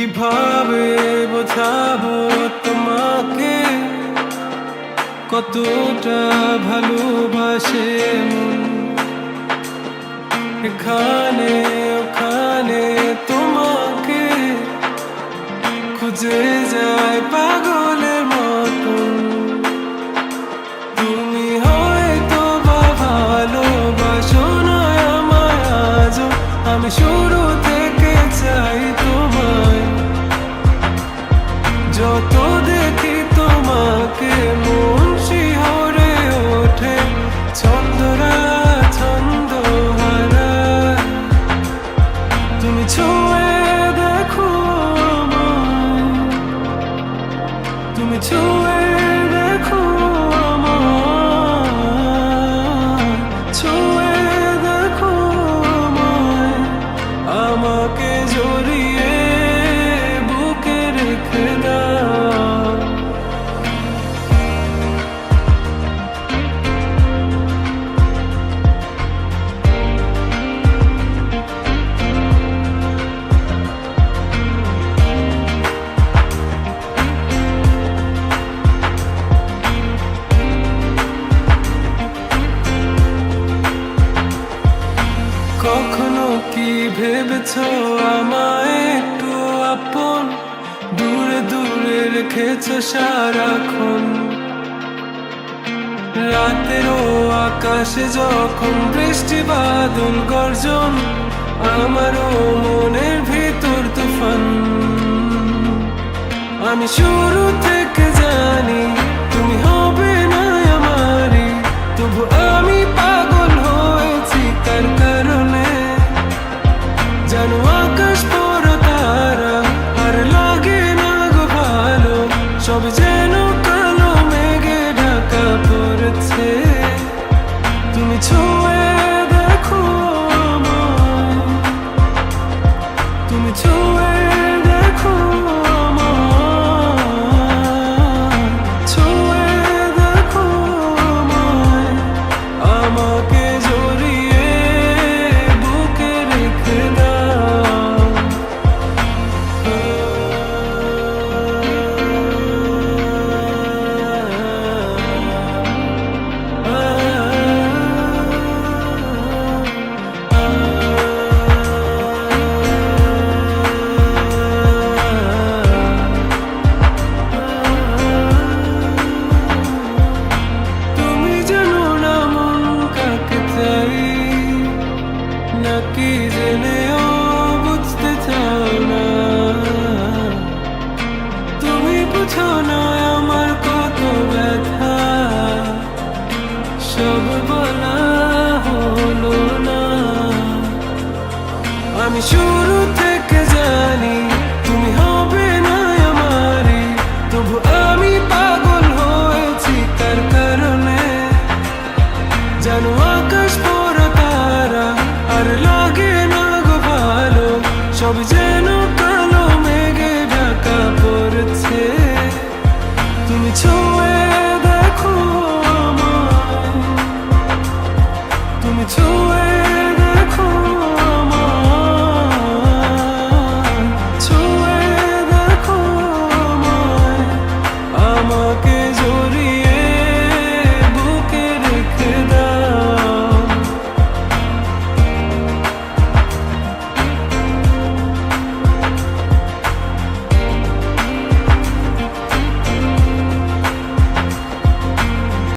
কিভাবে বোঝাবো তোমাকে কতটা ভালোবাসে মন। এখানে ওখানে তোমাকে খুঁজে যায় পাগলের মতন। তুমি হয়তো বা ভালোবাসো না আমায় আজও, আমি শুরু থেকে চাই তোমায়। যত দেখি তোমাকে মন শিহরে ওঠে, ছন্দরা ছন্দ হারায়। তুমি ছুঁয়ে দেখো আমায়, তুমি ছুঁয়ে দেখো আমায়, ছুঁয়ে দেখো আমায়। আমাকে জড়িয়ে বুকে রেখে দাও। কখনো কি ভেবেছো আমায় একটু আপন, দূরে দূরে রেখেছো সারাক্ষণ। রাতেরও আকাশে যখন বৃষ্টি বাদল গর্জন, আমারও মনের ভিতর তুফান। আমি শুরু থেকে জানি তুমি হবে না আমারই, তবু আমি পাগল হয়েছি তার কারণে। জানো আকাশ বড় তারা আর লাগে না গো ভালো, সব যেন কালো মেঘে ঢাকা পড়েছে। তুমি ছুঁয়ে দেখো আমায়, তুমি ছুঁয়ে দেখো আমায়, ছুঁয়ে দেখো আমায়। আমাকে জড়িয়ে বুকে রেখে দাও। তুমি জানো না মন কাকে চাই, নাকি জেনেও বুঝতে চাও না। তুমি বুঝো না আমার কত ব্যথা, সব বলা হলো না। আমি শুরু থেকে জানি তুমি হবে না আমারই, তবু আমি পাগল